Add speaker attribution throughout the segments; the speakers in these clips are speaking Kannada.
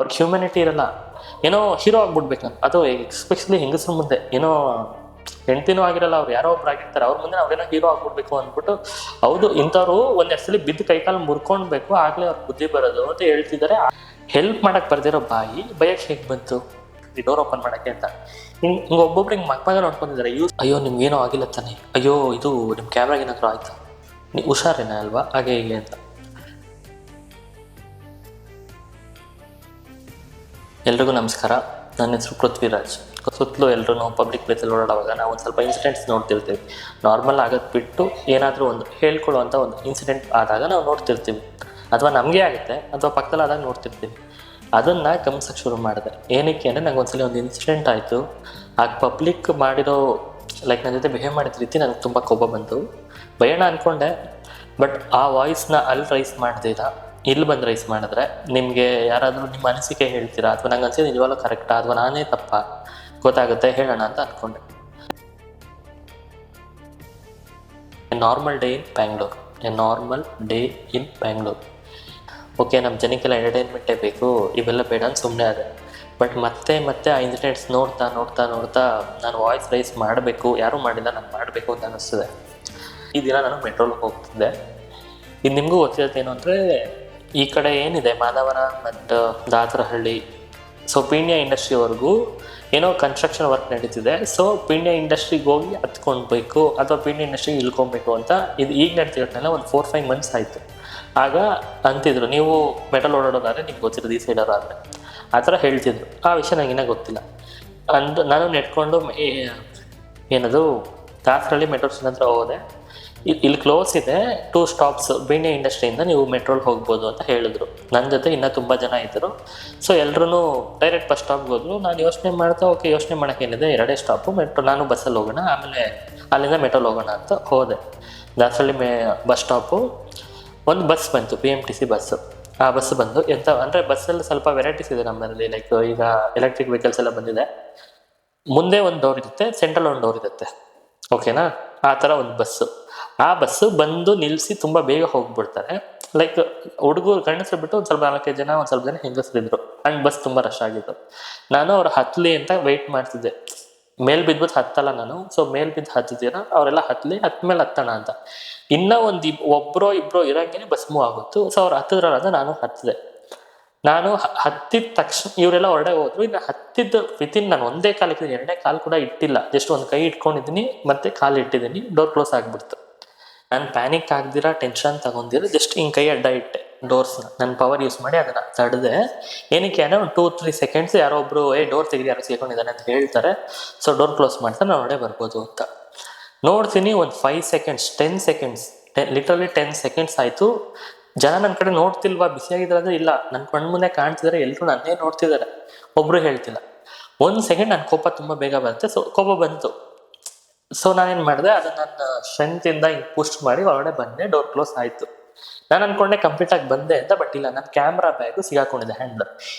Speaker 1: ಅವ್ರಿಗೆ ಹ್ಯೂಮ್ಯಾನಿಟಿ ಇರಲ್ಲ. ಏನೋ ಹೀರೋ ಆಗ್ಬಿಡ್ಬೇಕು ನಾನು, ಅದು ಎಸ್ಪೆಷಲಿ ಹೆಂಗಸ್ರ ಮುಂದೆ ಏನೋ ಹೆಂಡ್ತಿನೂ ಆಗಿರಲ್ಲ, ಅವ್ರು ಯಾರೋ ಒಬ್ರು ಆಗಿರ್ತಾರೆ, ಅವ್ರ ಮುಂದೆ ಅವ್ರೇನೋ ಹೀರೋ ಆಗ್ಬಿಡ್ಬೇಕು ಅಂದ್ಬಿಟ್ಟು. ಹೌದು, ಇಂಥವ್ರು ಒಂದೆರಡು ಸಲ ಬಿದ್ದು ಕೈಕಾಲು ಮುರ್ಕೊಂಡ್ಬೇಕು, ಆಗ್ಲೇ ಅವ್ರ ಬುದ್ಧಿ ಬರೋದು ಅಂತ ಹೇಳ್ತಿದ್ದಾರೆ. ಹೆಲ್ಪ್ ಮಾಡಕ್ ಬರ್ದಿರೋ ಬಾಯಿ ಬಯಕ್ ಹೇಗ್ ಬಂತು ಈ ಡೋರ್ ಓಪನ್ ಮಾಡಕ್ಕೆ ಅಂತ. ಹಿಂಗೆ ಒಬ್ಬೊಬ್ರು ಹಿಂಗೆ ಮಕ್ಕ ನೋಡ್ಕೊಂಡಿದ್ದಾರೆ. ಅಯ್ಯೋ ನಿಮ್ಗೇನೋ ಆಗಿಲ್ಲ ತಾನೆ, ಅಯ್ಯೋ ಇದು ನಿಮ್ಮ ಕ್ಯಾಮ್ರಾಗ ಏನಾದ್ರು ಆಯ್ತಾ, ನೀವು ಹುಷಾರೇನ ಅಲ್ವಾ, ಹಾಗೆ ಹೀಗೆ ಅಂತ. ಎಲ್ರಿಗೂ ನಮಸ್ಕಾರ. ನನ್ನ ಹೆಸರು ಪೃಥ್ವಿರಾಜ್. ಸುತ್ತಲೂ ಎಲ್ಲರೂ ಪಬ್ಲಿಕ್ ಪ್ಲೇಸಲ್ಲಿ ಓಡಾಡುವಾಗ ನಾವು ಒಂದು ಸ್ವಲ್ಪ ಇನ್ಸಿಡೆಂಟ್ಸ್ ನೋಡ್ತಿರ್ತೀವಿ. ನಾರ್ಮಲ್ ಆಗೋದು ಬಿಟ್ಟು ಏನಾದರೂ ಒಂದು ಹೇಳ್ಕೊಳ್ಳುವಂಥ ಒಂದು ಇನ್ಸಿಡೆಂಟ್ ಆದಾಗ ನಾವು ನೋಡ್ತಿರ್ತೀವಿ, ಅಥವಾ ನಮಗೆ ಆಗುತ್ತೆ ಅಥವಾ ಪಕ್ಕದಲ್ಲಿ ಆದಾಗ ನೋಡ್ತಿರ್ತೀವಿ. ಅದನ್ನು ಗಮನಿಸೋಕ್ಕೆ ಶುರು ಮಾಡಿದೆ. ಏನಕ್ಕೆ ಅಂದರೆ ನಂಗೆ ಒಂದ್ಸಲ ಒಂದು ಇನ್ಸಿಡೆಂಟ್ ಆಯಿತು. ಆಗ ಪಬ್ಲಿಕ್ ಮಾಡಿರೋ ಲೈಕ್ ನನ್ನ ಜೊತೆ ಬಿಹೇವ್ ಮಾಡಿದ ರೀತಿ ನನಗೆ ತುಂಬ ಕೋಪ ಬಂತು. ಭಯಣ ಅಂದ್ಕೊಂಡೆ, ಬಟ್ ಆ ವಾಯ್ಸ್ನ ಅಲ್ಲಿ ರೈಸ್ ಮಾಡ್ದಿರ ಇಲ್ಲಿ ಬಂದು ರೈಸ್ ಮಾಡಿದ್ರೆ ನಿಮಗೆ ಯಾರಾದರೂ ನಿಮ್ಮ ಅನಿಸಿಕೆ ಹೇಳ್ತೀರಾ, ಅಥವಾ ನಂಗೆ ಅನ್ಸಿದ್ದು ನಿಜವಾಗ್ಲೂ ಕರೆಕ್ಟಾ ಅಥವಾ ನಾನೇ ತಪ್ಪಾ ಗೊತ್ತಾಗುತ್ತೆ, ಹೇಳೋಣ ಅಂತ ಅಂದ್ಕೊಂಡೆ. Normal day in Bangalore, normal day in Bangalore. Okay, ನಮ್ಮ ಜನಕ್ಕೆಲ್ಲ ಎಂಟರ್ಟೈನ್ಮೆಂಟೇ ಬೇಕು, ಇವೆಲ್ಲ ಬೇಡ ಅಂತ ಸುಮ್ಮನೆ ಅದೇ. ಬಟ್ ಮತ್ತೆ ಆ ಇನ್ಸಿಡೆಂಟ್ಸ್ ನೋಡ್ತಾ ನಾನು ವಾಯ್ಸ್ ರೈಸ್ ಮಾಡಬೇಕು, ಯಾರೂ ಮಾಡಿಲ್ಲ, ನಾನು ಮಾಡಬೇಕು ಅಂತ ಅನ್ನಿಸ್ತದೆ. ಈ ದಿನ ನಾನು ಮೆಟ್ರೋಲ್ಗೆ ಹೋಗ್ತಿದ್ದೆ. ಇದು ನಿಮಗೂ ಗೊತ್ತಿರುತ್ತೆ ಅಂದರೆ, ಈ ಕಡೆ ಏನಿದೆ ಮಾಧವರ ಮತ್ತು ದಾಸರಹಳ್ಳಿ, ಸೊ ಪೀಣ್ಯ ಇಂಡಸ್ಟ್ರಿವರೆಗೂ ಏನೋ ಕನ್ಸ್ಟ್ರಕ್ಷನ್ ವರ್ಕ್ ನಡೀತಿದೆ. ಸೊ ಪೀಣ್ಯ ಇಂಡಸ್ಟ್ರಿಗೆ ಹೋಗಿ ಹತ್ಕೊಳ್ಬೇಕು ಅಥವಾ ಪೀಣ್ಯ ಇಂಡಸ್ಟ್ರಿಗೆ ಇಳ್ಕೊಬೇಕು ಅಂತ ಇದು ಈಗ ನಡ್ತಿರೋದ್ನೆಲ್ಲ ಒಂದು 4-5 ಮಂತ್ಸ್ ಆಯಿತು. ಆಗ ಅಂತಿದ್ರು, ನೀವು ಮೆಟಲ್ ಓಡಾಡೋದಾದ್ರೆ ನಿಮ್ಗೆ ಗೊತ್ತಿರೋದು ಈ ಸೈಡವರು ಆದರೆ ಆ ಥರ ಹೇಳ್ತಿದ್ರು. ಆ ವಿಷಯ ನನಗಿನ್ನ ಗೊತ್ತಿಲ್ಲ. ನಾನು ನೆಟ್ಕೊಂಡು ಏನದು ದಾಸರಹಳ್ಳಿ ಮೆಟ್ರೋ ಸ್ಟೇಷನ್ ಹತ್ರ ಹೋದೆ. ಇಲ್ಲಿ ಕ್ಲೋಸ್ ಇದೆ 2 ಸ್ಟಾಪ್ಸ್, ಪೀಣ್ಯ ಇಂಡಸ್ಟ್ರಿಯಿಂದ ನೀವು ಮೆಟ್ರೋಲ್ ಹೋಗ್ಬೋದು ಅಂತ ಹೇಳಿದ್ರು. ನನ್ನ ಜೊತೆ ಇನ್ನೂ ತುಂಬ ಜನ ಇದ್ದರು. ಸೊ ಎಲ್ಲರೂ ಡೈರೆಕ್ಟ್ ಬಸ್ ಸ್ಟಾಪ್ಗೆ ಹೋದ್ರು. ನಾನು ಯೋಚನೆ ಮಾಡ್ತಾ, ಓಕೆ ಯೋಚನೆ ಮಾಡೋಕ್ಕೇನಿದೆ, 2 ಸ್ಟಾಪು ಮೆಟ್ರೋ, ನಾನು ಬಸ್ಸಲ್ಲಿ ಹೋಗೋಣ, ಆಮೇಲೆ ಅಲ್ಲಿಂದ ಮೆಟ್ರೋಲ್ ಹೋಗೋಣ ಅಂತ ಹೋದೆ. ದಾಸರಹಳ್ಳಿ ಬಸ್ ಸ್ಟಾಪು ಒಂದು ಬಸ್ ಬಂತು, PMTC ಬಸ್ಸು. ಆ ಬಸ್ ಬಂದು ಎಂತ ಅಂದರೆ, ಬಸ್ಸಲ್ಲಿ ಸ್ವಲ್ಪ ವೆರೈಟೀಸ್ ಇದೆ ನಮ್ಮಲ್ಲಿ. ಲೈಕ್ ಈಗ ಎಲೆಕ್ಟ್ರಿಕ್ ವೆಹಿಕಲ್ಸ್ ಎಲ್ಲ ಬಂದಿದೆ. ಮುಂದೆ ಒಂದು ಡೋರ್ ಇರುತ್ತೆ, ಸೆಂಟ್ರಲ್ ಒಂದು ಡೋರ್ ಇರುತ್ತೆ, ಓಕೆನಾ? ಆ ಥರ ಒಂದು ಬಸ್ಸು. ಆ ಬಸ್ಸು ಬಂದು ನಿಲ್ಲಿಸಿ ತುಂಬ ಬೇಗ ಹೋಗ್ಬಿಡ್ತಾರೆ. ಲೈಕ್ ಹುಡುಗರು ಗಂಡಸರು ಬಿಟ್ಟು ಒಂದು ಸ್ವಲ್ಪ 4-5 ಜನ, ಒಂದು ಸ್ವಲ್ಪ ಜನ ಹೆಂಗಸರಿದ್ರು. ಆ್ಯಂಡ್ ಬಸ್ ತುಂಬ ರಶ್ ಆಗಿತ್ತು. ನಾನು ಅವ್ರು ಹತ್ತಲಿ ಅಂತ ವೆಯ್ಟ್ ಮಾಡ್ತಿದ್ದೆ. ಮೇಲ್ ಬಿದ್ಬಿಟ್ಟು ಹತ್ತಲ್ಲ ನಾನು. ಸೊ ಮೇಲ್ ಬಿದ್ದು ಹತ್ತಿದ್ದೀರ, ಅವರೆಲ್ಲ ಹತ್ತಮೇಲೆ ಹತ್ತೋಣ ಅಂತ. ಇನ್ನೂ ಒಬ್ಬರೋ ಇಬ್ಬರೋ ಇರೋಂಗೆ ಬಸ್ ಮೂವ್ ಆಗುತ್ತು. ಸೊ ಅವ್ರು ಹತ್ತಿದ್ರಲ್ಲ, ನಾನು ಹತ್ತಿದೆ. ನಾನು ಹತ್ತಿದ ತಕ್ಷಣ ಇವರೆಲ್ಲ ಹೊರಡೆ ಹೋದ್ರು. ಇನ್ನು ಹತ್ತಿದ್ದು ವಿತಿನ್ ನಾನು ಒಂದೇ ಕಾಲು ಇಟ್ಟಿದ್ದೀನಿ, 2ನೇ ಕಾಲು ಕೂಡ ಇಟ್ಟಿಲ್ಲ. ಜಸ್ಟ್ ಒಂದು ಕೈ ಇಟ್ಕೊಂಡಿದ್ದೀನಿ, ಮತ್ತೆ ಕಾಲು ಇಟ್ಟಿದ್ದೀನಿ, ಡೋರ್ ಕ್ಲೋಸ್ ಆಗಿಬಿಡ್ತು. ನಾನು ಪ್ಯಾನಿಕ್ ಆಗ್ದಿರ, ಟೆನ್ಷನ್ ತಗೊಂಡಿರ, ಜಸ್ಟ್ ಹಿಂಗೆ ಕೈ ಅಡ್ಡ ಇಟ್ಟೆ ಡೋರ್ಸ್ನ. ನನ್ನ ಪವರ್ ಯೂಸ್ ಮಾಡಿ ಅದನ್ನು ತಡೆದೆ. ಏನಕ್ಕೆ ಅಂದರೆ ಒಂದು 2-3 ಸೆಕೆಂಡ್ಸ್ ಯಾರೋ ಒಬ್ಬರು ಡೋರ್ ತೆಗೆದು ಯಾರೋ ಸೇರ್ಕೊಂಡಿದ್ದಾನೆ ಅಂತ ಹೇಳ್ತಾರೆ. ಸೊ ಡೋರ್ ಕ್ಲೋಸ್ ಮಾಡ್ತಾರೆ, ನಾನು ಹೊರಡೆ ಬರ್ಬೋದು ಅಂತ ನೋಡ್ತೀನಿ. ಒಂದು 5 ಸೆಕೆಂಡ್ಸ್ 10 ಸೆಕೆಂಡ್ಸ್ ಲಿಟ್ರಲಿ 10 ಸೆಕೆಂಡ್ಸ್ ಆಯಿತು. ಜನ ನನ್ನ ಕಡೆ ನೋಡ್ತಿಲ್ವಾ, ಬಿಸಿಯಾಗಿದ್ದಾರೆ ಅಂದರೆ ಇಲ್ಲ, ನನ್ನ ಕಣ್ಣು ಮುಂದೆ ಕಾಣ್ತಿದ್ದಾರೆ, ಎಲ್ಲರೂ ನನ್ನೇ ನೋಡ್ತಿದ್ದಾರೆ, ಒಬ್ಬರು ಹೇಳ್ತಿಲ್ಲ. 1 ಸೆಕೆಂಡ್ ನನ್ನ ಕೋಪ ತುಂಬ ಬೇಗ ಬರುತ್ತೆ. ಸೊ ಕೋಪ ಬಂತು. ಸೊ ನಾನೇನು ಮಾಡಿದೆ, ಅದನ್ನು ನನ್ನ ಸ್ಟ್ರೆಂತಿಂದ ಹಿಂಗೆ ಪುಷ್ ಮಾಡಿ ಹೊರಗಡೆ ಬಂದೆ. ಡೋರ್ ಕ್ಲೋಸ್ ಆಯಿತು. ನಾನು ಅಂದ್ಕೊಂಡೆ ಕಂಪ್ಲೀಟಾಗಿ ಬಂದೆ ಅಂತ, ಬಟ್ ಇಲ್ಲ, ನನ್ನ ಕ್ಯಾಮ್ರಾ ಬ್ಯಾಗು ಸಿಗಾಕೊಂಡಿದೆ ಹ್ಯಾಂಡ್ಲ್.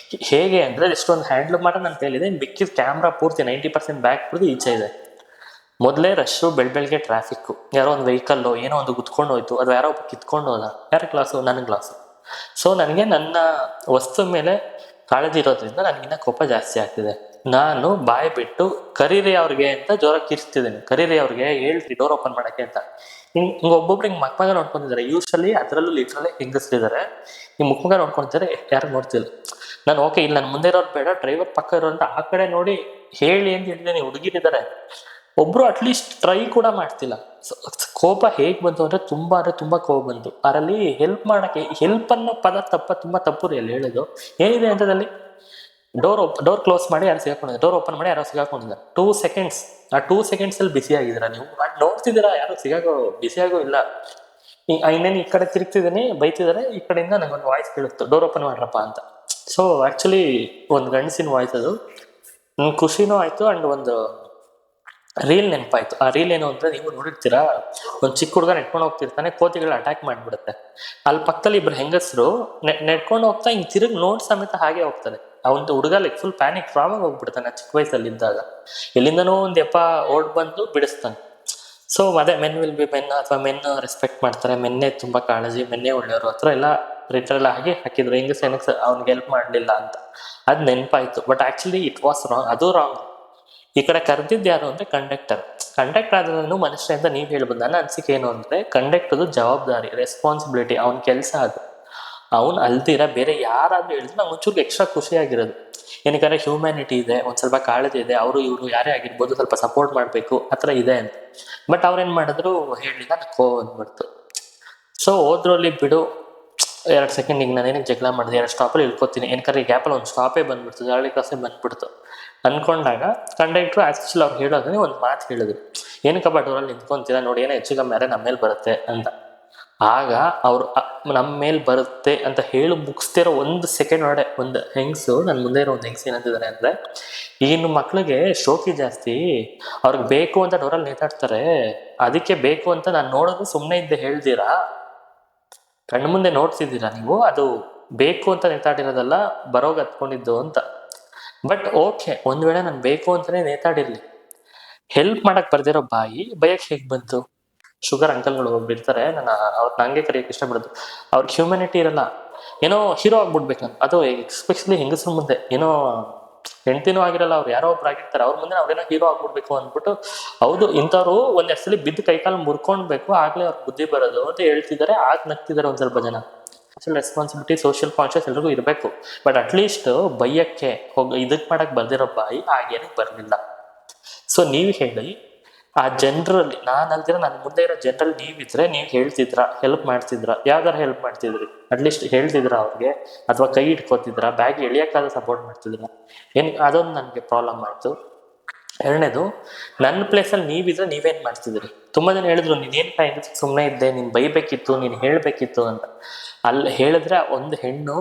Speaker 1: ಹೇಗೆ ಅಂದರೆ, ಎಷ್ಟೊಂದು ಹ್ಯಾಂಡ್ಲ್ ಮಾತ್ರ ನಾನು ಕೈಲಿದೆ, ಇನ್ನು ಬಿಕ್ಕಿದ ಕ್ಯಾಮ್ರಾ ಪೂರ್ತಿ 90% ಬ್ಯಾಗ್ ಪೂರ್ತಿ ಈಚೆ ಇದೆ. ಮೊದಲೇ ರಶ್ಶು, ಬೆಳಗ್ಗೆ ಟ್ರಾಫಿಕ್ಕು, ಯಾರೋ ಒಂದು ವೆಹಿಕಲ್ಲು ಏನೋ ಒಂದು ಗುದ್ಕೊಂಡು ಹೋಯ್ತು, ಅದು ಯಾರೋ ಒಬ್ಬ ಕಿತ್ಕೊಂಡು ಹೋದ. ಯಾರ ಗ್ಲಾಸು? ನನ್ನ ಗ್ಲಾಸು. ಸೊ ನನಗೆ ನನ್ನ ವಸ್ತು ಮೇಲೆ ಕಾಳಜಿ ಇರೋದ್ರಿಂದ ನನಗಿನ್ನ ಕೋಪ ಜಾಸ್ತಿ ಆಗ್ತಿದೆ. ನಾನು ಬಾಯಿ ಬಿಟ್ಟು ಕರೀರಿ ಅವ್ರಿಗೆ ಅಂತ ಜೋರಾಗಿ ಕಿರ್ಸ್ತಿದ್ದೀನಿ. ಕರೀರಿ ಅವ್ರಿಗೆ, ಹೇಳ್ರಿ ಡೋರ್ ಓಪನ್ ಮಾಡೋಕ್ಕೆ ಅಂತ. ಹಿಂಗೆ ಒಬ್ಬೊಬ್ರು ಹಿಂಗೆ ಮಕ್ಕ ನೋಡ್ಕೊಂಡಿದ್ದಾರೆ. ಯೂಶ್ವಲಿ ಅದರಲ್ಲೂ ಲಿಟ್ರಲಿ ಹೆಂಗಸ್ರಿದ್ದಾರೆ, ಈ ಮುಖ ನೋಡ್ಕೊಳ್ತಾರೆ, ಯಾರು ನೋಡ್ತಿಲ್ಲ. ನಾನು ಓಕೆ, ಇಲ್ಲಿ ನನ್ನ ಮುಂದೆ ಇರೋರು ಬೇಡ, ಡ್ರೈವರ್ ಪಕ್ಕ ಇರೋಂಥ ಆ ಕಡೆ ನೋಡಿ ಹೇಳಿ ಅಂತ ಹೇಳಿದ್ದೀನಿ. ಹುಡುಗಿರಿದ್ದಾರೆ, ಒಬ್ಬರು ಅಟ್ಲೀಸ್ಟ್ ಟ್ರೈ ಕೂಡ ಮಾಡ್ತಿಲ್ಲ. ಕೋಪ ಹೇಗೆ ಬಂತು ಅಂದರೆ ತುಂಬ ಕೋಪ ಬಂತು. ಅದರಲ್ಲಿ ಹೆಲ್ಪ್ ಮಾಡೋಕ್ಕೆ, ಹೆಲ್ಪ್ ಅನ್ನೋ ಪದ ತುಂಬ ತಪ್ಪು ರೀ ಅಲ್ಲಿ ಹೇಳೋದು. ಏನಿದೆ ಅಂತದಲ್ಲಿ, ಡೋರ್ ಕ್ಲೋಸ್ ಮಾಡಿ ಯಾರು ಸಿಗಾಕೊಂಡಿದ್ದಾರೆ, ಡೋರ್ ಓಪನ್ ಮಾಡಿ ಯಾರೋ ಸಿಗಾಕೊಂಡಿದ್ದಾರೆ. 2 ಸೆಕೆಂಡ್ಸ್, ಆ 2 ಸೆಕೆಂಡ್ಸಲ್ಲಿ ಬಿಸಿ ಆಗಿದ್ದೀರಾ ನೀವು? ನೋಡ್ತಿದ್ದೀರಾ, ಯಾರು ಬಿಸಿಯಾಗೋ ಇಲ್ಲ. ಇನ್ನೇನು ಈ ಕಡೆ ತಿರುಗ್ತಿದ್ದೀನಿ, ಬೈತಿದ್ದಾರೆ, ಈ ಕಡೆಯಿಂದ ನನಗೊಂದು ವಾಯ್ಸ್ ಕೇಳುತ್ತೆ, ಡೋರ್ ಓಪನ್ ಮಾಡ್ರಪ್ಪ ಅಂತ. ಸೊ ಆ್ಯಕ್ಚುಲಿ ಒಂದು ಗಂಡಸಿನ ವಾಯ್ಸ್ ಅದು. ನನಗೆ ಖುಷಿನೂ ಆಯಿತು. ಆ್ಯಂಡ್ ಒಂದು ರೀಲ್ ನೆನಪಾಯ್ತು. ಆ ರೀಲ್ ಏನು ಅಂದರೆ, ನೀವು ನೋಡಿರ್ತೀರಾ, ಒಂದು ಚಿಕ್ಕ ಹುಡುಗ ನೆಟ್ಕೊಂಡು ಹೋಗ್ತಿರ್ತಾನೆ, ಕೋತಿಗಳು ಅಟ್ಯಾಕ್ ಮಾಡಿಬಿಡುತ್ತೆ. ಅಲ್ಲಿ ಪಕ್ಕದಲ್ಲಿ ಇಬ್ಬರು ಹೆಂಗಸರು ನೆಟ್ಕೊಂಡು ಹೋಗ್ತಾ ಹಿಂಗೆ ತಿರುಗಿ ನೋಡ್ ಸಮೇತ ಹಾಗೆ ಹೋಗ್ತಾರೆ. ಆ ಒಂದು ಹುಡುಗ ಲೈಕ್ ಫುಲ್ ಪ್ಯಾನಿಕ್ ಫ್ರಾಮಾಗಿ ಹೋಗ್ಬಿಡ್ತಾನೆ ಚಿಕ್ಕ ವಯಸ್ಸಲ್ಲಿ ಇದ್ದಾಗ. ಎಲ್ಲಿಂದನೋ ಒಂದು ಓಡ್ ಬಂದು ಬಿಡಿಸ್ತಾನೆ. ಸೊ ಅದೇ ಮೆನ್ ವಿಲ್ ಬಿ ಮೆನ್, ಅಥವಾ ಮೆನ್ ರೆಸ್ಪೆಕ್ಟ್ ಮಾಡ್ತಾರೆ, ಮೆನ್ನೇ ತುಂಬ ಕಾಳಜಿ, ಮೆನ್ನೇ ಒಳ್ಳೆಯವರು ಹತ್ರ ಎಲ್ಲ ರಿಟರ್ಲ್ ಆಗಿ ಹಾಕಿದ್ರು. ಹೆಂಗಸ್ ಏನಕ್ಕೆ ಅವ್ನಿಗೆ ಹೆಲ್ಪ್ ಮಾಡಲಿಲ್ಲ ಅಂತ ಅದು ನೆನಪಾಯಿತು. But actually it was wrong, ಅದು ರಾಂಗ್. ಈ ಕಡೆ ಕರೆದಿದ್ದು ಯಾರು ಅಂದರೆ ಕಂಡಕ್ಟರ್. ಕಂಡಕ್ಟರ್ ಆದ್ರೂ ಮನುಷ್ಯ ಅಂತ ನೀವು ಹೇಳ್ಬೋದು. ನನ್ನ ಅನಿಸಿಕೆ ಏನು ಅಂದರೆ ಕಂಡಕ್ಟರ್ದು ಜವಾಬ್ದಾರಿ, ರೆಸ್ಪಾನ್ಸಿಬಿಲಿಟಿ, ಅವ್ನ ಕೆಲಸ ಅದು. ಅವ್ನು ಅಲ್ದಿರ ಬೇರೆ ಯಾರಾದರೂ ಹೇಳಿದ್ರೆ ನಾವು ಒಂಚೂರು ಎಕ್ಸ್ಟ್ರಾ ಖುಷಿಯಾಗಿರೋದು. ಏನಕ್ಕೆ ಹ್ಯೂಮ್ಯಾನಿಟಿ ಇದೆ, ಒಂದು ಸ್ವಲ್ಪ ಕಾಳಜಿ ಇದೆ, ಅವರು ಇವರು ಯಾರೇ ಆಗಿರ್ಬೋದು ಸ್ವಲ್ಪ ಸಪೋರ್ಟ್ ಮಾಡಬೇಕು ಆ ಥರ ಇದೆ ಅಂತ. ಬಟ್ ಅವ್ರೇನು ಮಾಡಿದ್ರು ಹೇಳಿಲ್ಲ, ನಕ್ಕೋ ಅಂದ್ಬಿಡ್ತು. ಸೊ ಹೋದ್ರಲ್ಲಿ ಬಿಡು 2 ಸೆಕೆಂಡ್, ಈಗ ನಾನು ಏನಕ್ಕೆ ಜಗಳ ಮಾಡಿದೆ, 2 ಸ್ಟಾಪಲ್ಲಿ ಇಳ್ಕೊತೀನಿ, ಏನಕ್ಕಾರೆ ಈ ಗ್ಯಾಪಲ್ಲಿ ಒಂದು ಸ್ಟಾಪೇ ಬಂದ್ಬಿಡ್ತು, ಜಾಳಿ ಕ್ರಾಸೇ ಬಂದ್ಬಿಡ್ತು ಅಂದ್ಕೊಂಡಾಗ ಕಂಡಕ್ಟ್ರು ಆ್ಯಕ್ಚುಲಿ ಅವ್ರು ಹೇಳೋದನ್ನೇ ಒಂದು ಮಾತು ಹೇಳಿದ್ರು, ಏನಕ್ಕಪ್ಪ ಡೋರಲ್ಲಿ ನಿಂತ್ಕೊತೀರಾ, ನೋಡಿ ಏನೋ ಹೆಚ್ಚು ಕಮ್ಮಿ ಯಾರೇ ನಮ್ಮ ಮೇಲೆ ಬರುತ್ತೆ ಅಂತ. ಆಗ ಅವರು ನಮ್ಮ ಮೇಲೆ ಬರುತ್ತೆ ಅಂತ ಹೇಳಿ ಮುಗಿಸ್ತಿರೋ 1 ಸೆಕೆಂಡ್ ಒಳಗಡೆ ಒಂದು ಹೆಂಗಸು, ನನ್ನ ಮುಂದೆ ಇರೋ ಒಂದು ಹೆಂಗಸು ಏನಂತಿದ್ದಾರೆ ಅಂದರೆ, ಈಗಿನ ಮಕ್ಳಿಗೆ ಶೋಕಿ ಜಾಸ್ತಿ, ಅವ್ರಿಗೆ ಬೇಕು ಅಂತ ಡೋರಲ್ಲಿ ನೇತಾಡ್ತಾರೆ, ಅದಕ್ಕೆ ಬೇಕು ಅಂತ ನಾನು ನೋಡೋದು ಸುಮ್ಮನೆ ಇದ್ದೆ ಹೇಳ್ತೀರಾ, ಕಣ್ಣು ಮುಂದೆ ನೋಡ್ತಿದ್ದೀರಾ ನೀವು, ಅದು ಬೇಕು ಅಂತ ನೇತಾಡಿರೋದಲ್ಲ, ಬರೋಗ ಹತ್ಕೊಂಡಿದ್ದು ಅಂತ. ಬಟ್ ಓಕೆ, ಒಂದು ವೇಳೆ ನಾನು ಬೇಕು ಅಂತಲೇ ನೇತಾಡಿರಲಿ, ಹೆಲ್ಪ್ ಮಾಡಕ್ಕೆ ಬರ್ದಿರೋ ಬಾಯಿ ಬಯಕ್ಕೆ ಹೇಗೆ ಬಂತು? ಶುಗರ್ ಅಂಕಲ್ಗಳು ಒಬ್ರು ಇರ್ತಾರೆ, ಅವ್ರು ನಂಗೆ ಕರೆಯೋಕ್ಕೆ ಇಷ್ಟಪಡೋದು, ಅವ್ರಿಗೆ ಹ್ಯೂಮ್ಯಾನಿಟಿ ಇರಲ್ಲ, ಏನೋ ಹೀರೋ ಆಗ್ಬಿಡ್ಬೇಕು ನಾನು. ಅದು ಎಸ್ಪೆಷಲಿ ಹೆಂಗಸ್ರ ಮುಂದೆ, ಏನೋ ಹೆಂಡ್ತಿನೂ ಆಗಿರಲ್ಲ, ಅವ್ರು ಯಾರೋ ಒಬ್ರು ಆಗಿರ್ತಾರೆ, ಅವ್ರ ಮುಂದೆ ಅವ್ರೇನೋ ಹೀರೋ ಆಗ್ಬಿಡ್ಬೇಕು ಅಂದ್ಬಿಟ್ಟು, ಹೌದು ಇಂಥವ್ರು ಒಂದ್ ಸಲ ಬಿದ್ದು ಕೈಕಾಲು ಮುರ್ಕೊಂಡ್ಬೇಕು, ಆಗ್ಲೇ ಅವ್ರ ಬುದ್ಧಿ ಬರೋದು ಅಂತ ಹೇಳ್ತಿದ್ದಾರೆ. ಆಗ ನಗ್ತಿದ್ದಾರೆ ಒಂದು ಸ್ವಲ್ಪ ಜನ. ಸೋಷಿಯಲ್ ರೆಸ್ಪಾನ್ಸಿಬಿಲಿಟಿ, ಸೋಷಿಯಲ್ ಕಾನ್ಷಿಯಸ್ ಎಲ್ರಿಗೂ ಇರಬೇಕು. ಬಟ್ ಅಟ್ಲೀಸ್ಟ್ ಬೈಯಕ್ಕೆ ಇದಕ್ಕೆ ಮಾಡಕ್ಕೆ ಬರ್ದಿರೋ ಬಾಯಿ ಆಗೇನು ಬರಲಿಲ್ಲ. ಸೊ ನೀವು ಹೇಳಿ, ಆ ಜನರಲ್ಲಿ ನಾನು ಅಲ್ದಿರ ನನ್ನ ಮುಂದೆ ಇರೋ ಜನರಲ್ಲಿ ನೀವಿದ್ರೆ ನೀವು ಹೇಳ್ತಿದ್ರ, ಹೆಲ್ಪ್ ಮಾಡ್ತಿದ್ರ, ಯಾವ್ದಾರು ಹೆಲ್ಪ್ ಮಾಡ್ತಿದ್ರಿ, ಅಟ್ಲೀಸ್ಟ್ ಹೇಳ್ತಿದ್ರ ಅವ್ರಿಗೆ, ಅಥವಾ ಕೈ ಇಟ್ಕೋತಿದ್ರ, ಬ್ಯಾಗ್ ಎಳಿಯಕ್ಕಾದ್ರೂ ಸಪೋರ್ಟ್ ಮಾಡ್ತಿದ್ರ. ಅದೊಂದು ನನಗೆ ಪ್ರಾಬ್ಲಮ್ ಆಯಿತು. ಎರಡನೇದು, ನನ್ನ ಪ್ಲೇಸಲ್ಲಿ ನೀವಿದ್ರೆ ನೀವೇನು ಮಾಡ್ತಿದ್ರಿ? ತುಂಬ ಜನ ಹೇಳಿದ್ರು, ನೀನೇನು ಕಾಯ್ದು ಸುಮ್ಮನೆ ಇದ್ದೆ, ನೀನು ಬೈಬೇಕಿತ್ತು, ನೀನು ಹೇಳಬೇಕಿತ್ತು ಅಂತ. ಅಲ್ಲಿ ಹೇಳಿದ್ರೆ ಒಂದು ಹೆಣ್ಣು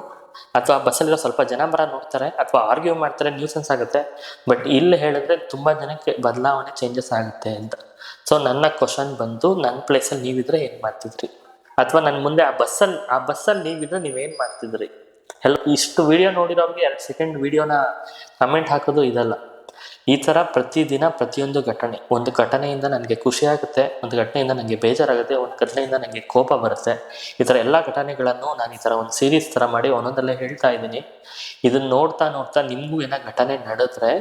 Speaker 1: ಅಥವಾ ಬಸ್ಸಲ್ಲಿರೋ ಸ್ವಲ್ಪ ಜನ ನೋಡ್ತಾರೆ, ಅಥವಾ ಆರ್ಗ್ಯೂ ಮಾಡ್ತಾರೆ, ನ್ಯೂಸೆನ್ಸ್ ಆಗುತ್ತೆ. ಬಟ್ ಇಲ್ಲಿ ಹೇಳಿದ್ರೆ ತುಂಬ ಜನಕ್ಕೆ ಬದಲಾವಣೆ, ಚೇಂಜಸ್ ಆಗುತ್ತೆ ಅಂತ. ಸೊ ನನ್ನ ಕ್ವಶನ್ ಬಂತು, ನನ್ನ ಪ್ಲೇಸಲ್ಲಿ ನೀವಿದ್ರೆ ಏನು ಮಾಡ್ತಿದ್ರಿ? ಅಥವಾ ನನ್ನ ಮುಂದೆ ಆ ಬಸ್ಸಲ್ಲಿ ನೀವಿದ್ರೆ ನೀವೇನು ಮಾಡ್ತಿದ್ರಿ? ಇಷ್ಟು ವಿಡಿಯೋ ನೋಡಿರೋರಿಗೆ 2 ಸೆಕೆಂಡ್ ವಿಡಿಯೋನ ಕಮೆಂಟ್ ಹಾಕೋದು ಇದಲ್ಲ. ಈ ಥರ ಪ್ರತಿದಿನ ಪ್ರತಿಯೊಂದು ಘಟನೆ, ಒಂದು ಘಟನೆಯಿಂದ ನನಗೆ ಖುಷಿ ಆಗುತ್ತೆ, ಒಂದು ಘಟನೆಯಿಂದ ನನಗೆ ಬೇಜಾರಾಗುತ್ತೆ, ಒಂದು ಘಟನೆಯಿಂದ ನನಗೆ ಕೋಪ ಬರುತ್ತೆ. ಈ ಥರ ಎಲ್ಲ ಘಟನೆಗಳನ್ನು ನಾನು ಈ ಥರ ಒಂದು ಸೀರೀಸ್ ಥರ ಮಾಡಿ ಒಂದೊಂದಲ್ಲೇ ಹೇಳ್ತಾ ಇದ್ದೀನಿ. ಇದನ್ನು ನೋಡ್ತಾ ನೋಡ್ತಾ ನಿಮಗೂ ಏನೋ ಘಟನೆ ನಡೆದ್ರೆ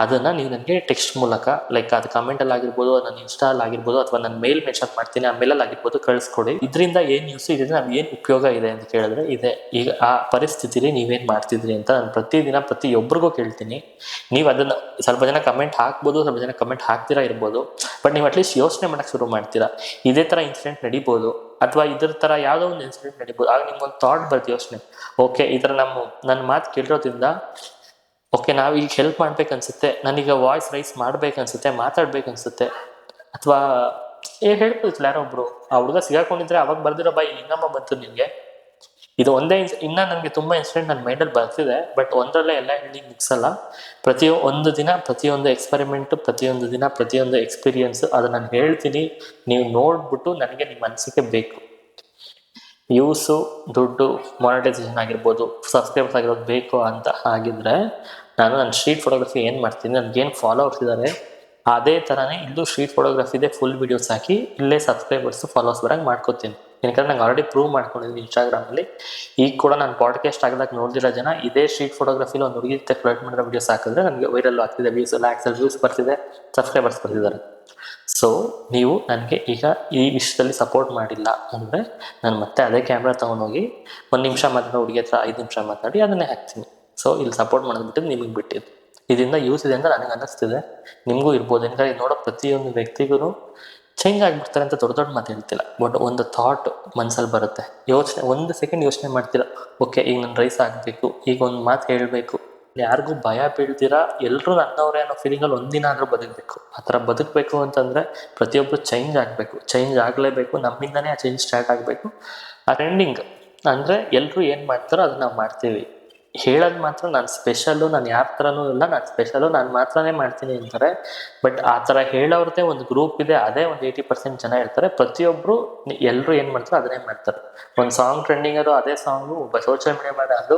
Speaker 1: ಅದನ್ನು ನೀವು ನನಗೆ ಟೆಕ್ಸ್ಟ್ ಮೂಲಕ, ಲೈಕ್ ಅದು ಕಮೆಂಟಲ್ಲಿ ಆಗಿರ್ಬೋದು, ನನ್ನ ಇನ್ಸ್ಟಾಲ್ ಆಗಿರ್ಬೋದು, ಅಥವಾ ನನ್ನ ಮೇಲ್ ಮೆನ್ಷನ್ ಮಾಡ್ತೀನಿ, ಆ ಮೇಲಲ್ಲಿ ಆಗಿರ್ಬೋದು, ಕಳಿಸ್ಕೊಡಿ. ಇದರಿಂದ ಏನು ನ್ಯೂಸು, ಇದರಿಂದ ನಮ್ಗೆ ಏನು ಉಪಯೋಗ ಇದೆ ಅಂತ ಕೇಳಿದ್ರೆ ಇದೆ. ಈಗ ಆ ಪರಿಸ್ಥಿತಿಲಿ ನೀವೇನು ಮಾಡ್ತಿದ್ರಿ ಅಂತ ನಾನು ಪ್ರತಿದಿನ ಪ್ರತಿಯೊಬ್ಬರಿಗೂ ಕೇಳ್ತೀನಿ. ನೀವು ಅದನ್ನು ಸ್ವಲ್ಪ ಜನ ಕಮೆಂಟ್ ಹಾಕ್ಬೋದು, ಸ್ವಲ್ಪ ಜನ ಕಮೆಂಟ್ ಹಾಕ್ತೀರಾ ಇರ್ಬೋದು, ಬಟ್ ನೀವು ಅಟ್ಲೀಸ್ಟ್ ಯೋಚನೆ ಮಾಡೋಕ್ಕೆ ಶುರು ಮಾಡ್ತೀರಾ. ಇದೇ ಥರ ಇನ್ಸಿಡೆಂಟ್ ನಡಿಬೋದು, ಅಥವಾ ಇದ್ರ ಥರ ಯಾವುದೋ ಒಂದು ಇನ್ಸಿಡೆಂಟ್ ನಡಿಬೋದು. ಆಗ ನಿಮ್ಗೊಂದು ಥಾಟ್ ಬರುತ್ತೆ, ಯೋಚನೆ, ಓಕೆ ಈ ಥರ ನನ್ನ ಮಾತು ಕೇಳಿರೋದ್ರಿಂದ ಓಕೆ ನಾವು ಈಗ ಹೆಲ್ಪ್ ಮಾಡ್ಬೇಕನ್ಸುತ್ತೆ, ನನಗೆ ವಾಯ್ಸ್ ರೈಸ್ ಮಾಡ್ಬೇಕನ್ಸುತ್ತೆ, ಮಾತಾಡ್ಬೇಕನ್ಸುತ್ತೆ, ಅಥವಾ ಹೇಳ್ಬೋದಿಲ್ಲ ಯಾರೋ ಒಬ್ರು ಆ ಹುಡುಗ ಸಿಗಾಕೊಂಡಿದ್ರೆ ಅವಾಗ ಬರ್ದಿರೋ ಬಾಯಿ ಇನ್ನಮ್ಮ ಬಂತು ನಿಮಗೆ. ಇದು ಒಂದೇ ಇನ್ನ ನನಗೆ ತುಂಬ ಇನ್ಸಿಡೆಂಟ್ ನನ್ನ ಮೈಂಡಲ್ಲಿ ಬರ್ತಿದೆ, ಬಟ್ ಒಂದರಲ್ಲೇ ಎಲ್ಲ ಹೇಳಿ ಮುಗಿಸಲ್ಲ. ಪ್ರತಿಯೊಂದು ದಿನ ಪ್ರತಿಯೊಂದು ಎಕ್ಸ್ಪೆರಿಮೆಂಟು, ಪ್ರತಿಯೊಂದು ದಿನ ಪ್ರತಿಯೊಂದು ಎಕ್ಸ್ಪೀರಿಯನ್ಸ್, ಅದು ನಾನು ಹೇಳ್ತೀನಿ, ನೀವು ನೋಡ್ಬಿಟ್ಟು ನನಗೆ ನಿಮ್ಮ ಅನಿಸಿಕೆ ಬೇಕು. ವ್ಯೂಸು, ದುಡ್ಡು, ಮಾನಿಟೈಸೇಷನ್ ಆಗಿರ್ಬೋದು, ಸಬ್ಸ್ಕ್ರೈಬರ್ಸ್ ಆಗಿರೋದು ಬೇಕು ಅಂತ ಆಗಿದ್ರೆ ನಾನು ನನ್ನ ಸ್ಟ್ರೀಟ್ ಫೋಟೋಗ್ರಫಿ ಏನು ಮಾಡ್ತೀನಿ, ನನಗೇನು ಫಾಲೋವರ್ಸ್ ಇದ್ದಾರೆ ಅದೇ ಥರನೇ ಇಲ್ಲೂ ಸ್ಟ್ರೀಟ್ ಫೋಟೋಗ್ರಫಿದೆ ಫುಲ್ ವೀಡಿಯೋಸ್ ಹಾಕಿ ಇಲ್ಲೇ ಸಬ್ಸ್ಕ್ರೈಬರ್ಸು ಫಾಲೋವರ್ಸ್ ಬರೋಂಗೆ ಮಾಡ್ಕೋತೀನಿ. ಯಾಕಂದರೆ ನಂಗೆ ಆಲ್ರೆಡಿ ಪ್ರೂವ್ ಮಾಡ್ಕೊಂಡಿದ್ದೀನಿ ಇನ್ಸ್ಟಾಗ್ರಾಮಲ್ಲಿ. ಈಗ ಕೂಡ ನಾನು ಪಾಡ್ಕಾಸ್ಟ್ ಆಗಿದಾಗ ನೋಡಿದಿರೋ ಜನ ಇದೇ ಸ್ಟ್ರೀಟ್ ಫೋಟೋಗ್ರಫಿಲಿ ಒಂದು ಹುಡುಗಿ ಫ್ಲರ್ಟ್ ಮಾಡಿರೋ ವೀಡಿಯೋಸ್ ಹಾಕಿದ್ರೆ ನನಗೆ ವೈರಲ್ ಆಗ್ತಿದೆ, ಲ್ಯಾಕ್ಸಲ್ಲಿ ವ್ಯೂಸ್ ಬರ್ತಿದೆ, ಸಬ್ಸ್ಕ್ರೈಬರ್ಸ್ ಬರ್ತಿದ್ದಾರೆ. ಸೊ ನೀವು ನನಗೆ ಈಗ ಈ ವಿಷಯದಲ್ಲಿ ಸಪೋರ್ಟ್ ಮಾಡಿಲ್ಲ ಅಂದರೆ ನಾನು ಮತ್ತೆ ಅದೇ ಕ್ಯಾಮ್ರಾ ತೊಗೊಂಡೋಗಿ 1 ನಿಮಿಷ ಮಾತ್ರ ಹುಡುಗಿ ಹತ್ರ 5 ನಿಮಿಷ ಮಾತಾಡಿ ಅದನ್ನೇ ಹಾಕ್ತೀನಿ. ಸೊ ಇಲ್ಲಿ ಸಪೋರ್ಟ್ ಮಾಡೋದ್ಬಿಟ್ಟು ನಿಮಗೆ ಬಿಟ್ಟಿದ್ದು. ಇದರಿಂದ ಯೂಸ್ ಇದೆ ಅಂತ ನನಗೆ ಅನ್ನಿಸ್ತಿದೆ, ನಿಮಗೂ ಇರ್ಬೋದು. ಯಾಕಂದರೆ ಇದು ನೋಡೋ ಪ್ರತಿಯೊಂದು ವ್ಯಕ್ತಿಗೂ ಚೇಂಜ್ ಆಗಿಬಿಡ್ತಾರೆ ಅಂತ ದೊಡ್ಡ ಮಾತು ಹೇಳ್ತಿಲ್ಲ, ಬಟ್ ಒಂದು ಥಾಟ್ ಮನಸ್ಸಲ್ಲಿ ಬರುತ್ತೆ, ಯೋಚನೆ 1 ಸೆಕೆಂಡ್ ಯೋಚನೆ ಮಾಡ್ತೀರಾ, ಓಕೆ ಈಗ ನಾನು ರೈಸ್ ಆಗಬೇಕು, ಈಗ ಒಂದು ಮಾತು ಹೇಳಬೇಕು. ಯಾರಿಗೂ ಭಯ ಬೀಳ್ತೀರಾ, ಎಲ್ಲರೂ ನನ್ನವರೇ ಅನ್ನೋ ಫೀಲಿಂಗಲ್ಲಿ ಒಂದಿನ ಆದರೂ ಬದುಕಬೇಕು. ಆ ಥರ ಬದುಕಬೇಕು ಅಂತಂದರೆ ಪ್ರತಿಯೊಬ್ಬರು ಚೇಂಜ್ ಆಗಬೇಕು, ಚೇಂಜ್ ಆಗಲೇಬೇಕು, ನಮ್ಮಿಂದನೇ ಆ ಚೇಂಜ್ ಸ್ಟಾರ್ಟ್ ಆಗಬೇಕು. ಆ ಟ್ರೆಂಡಿಂಗ್ ಅಂದರೆ ಎಲ್ಲರೂ ಏನು ಮಾಡ್ತಾರೋ ಅದನ್ನು ನಾವು ಮಾಡ್ತೀವಿ. ಹೇಳೋದು ಮಾತ್ರ ನಾನು ಸ್ಪೆಷಲ್ಲು, ನಾನು ಯಾರ ಥರನೂ ಇಲ್ಲ, ನಾನು ಸ್ಪೆಷಲ್ಲು, ನಾನು ಮಾತ್ರನೇ ಮಾಡ್ತೀನಿ ಅಂತಾರೆ. ಬಟ್ ಆ ಥರ ಹೇಳೋರದ್ದೇ ಒಂದು ಗ್ರೂಪ್ ಇದೆ, ಅದೇ ಒಂದು 80% ಜನ ಇರ್ತಾರೆ. ಪ್ರತಿಯೊಬ್ಬರು ಎಲ್ಲರೂ ಏನು ಮಾಡ್ತಾರೆ ಅದನ್ನೇ ಮಾಡ್ತಾರೆ. ಒಂದು ಸಾಂಗ್ ಟ್ರೆಂಡಿಂಗ್ ಅದು ಅದೇ ಸಾಂಗು, ಒಬ್ಬ ಸೋಷಿಯಲ್ ಮೀಡಿಯಾ ಮಾಡಿ ಅದು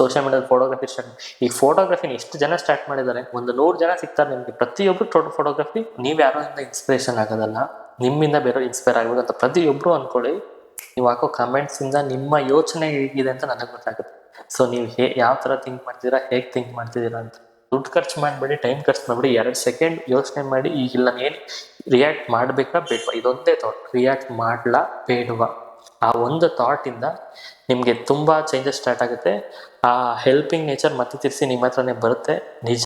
Speaker 1: ಸೋಷಿಯಲ್ ಮೀಡಿಯಾದ ಫೋಟೋಗ್ರಫಿ ಸ್ಟಾರ್ಟ್. ಈ ಫೋಟೋಗ್ರಫಿನ ಎಷ್ಟು ಜನ ಸ್ಟಾರ್ಟ್ ಮಾಡಿದ್ದಾರೆ, ಒಂದು 100 ಜನ ಸಿಗ್ತಾರೆ ನಿಮಗೆ. ಪ್ರತಿಯೊಬ್ಬರು ಫೋಟೋಗ್ರಫಿ, ನೀವು ಯಾರಿಂದ ಇನ್ಸ್ಪಿರೇಷನ್ ಆಗೋದಲ್ಲ, ನಿಮ್ಮಿಂದ ಬೇರೆ ಇನ್ಸ್ಪೈರ್ ಆಗಬೇಕು ಅಂತ ಪ್ರತಿಯೊಬ್ಬರು ಅಂದ್ಕೊಳ್ಳಿ. ನೀವು ಹಾಕೋ ಕಮೆಂಟ್ಸಿಂದ ನಿಮ್ಮ ಯೋಚನೆ ಹೇಗಿದೆ ಅಂತ ನನಗೆ ಗೊತ್ತಾಗುತ್ತೆ. ಸೊ ನೀವು ಯಾವ ಥರ ಥಿಂಕ್ ಮಾಡ್ತೀರಾ, ಹೇಗೆ ಥಿಂಕ್ ಮಾಡ್ತಿದ್ದೀರಾ ಅಂತ. ದುಡ್ಡು ಖರ್ಚು ಮಾಡಬೇಡಿ, ಟೈಮ್ ಖರ್ಚು ಮಾಡಬೇಡಿ. 2 ಸೆಕೆಂಡ್ ಯೋಚನೆ ಮಾಡಿ, ಈಗಿಲ್ಲ ನಾನು ಏನು ರಿಯಾಕ್ಟ್ ಮಾಡಬೇಕಾ ಬೇಡವಾ, ಇದೊಂದೇ ಥಾಟ್, ರಿಯಾಕ್ಟ್ ಮಾಡಲಾ ಬೇಡವಾ. ಆ ಒಂದು ಥಾಟಿಂದ ನಿಮಗೆ ತುಂಬ ಚೇಂಜಸ್ ಸ್ಟಾರ್ಟ್ ಆಗುತ್ತೆ. ಆ ಹೆಲ್ಪಿಂಗ್ ನೇಚರ್ ಮತ್ತೆ ತಿರ್ಸಿ ನಿಮ್ಮ ಹತ್ರನೇ ಬರುತ್ತೆ ನಿಜ.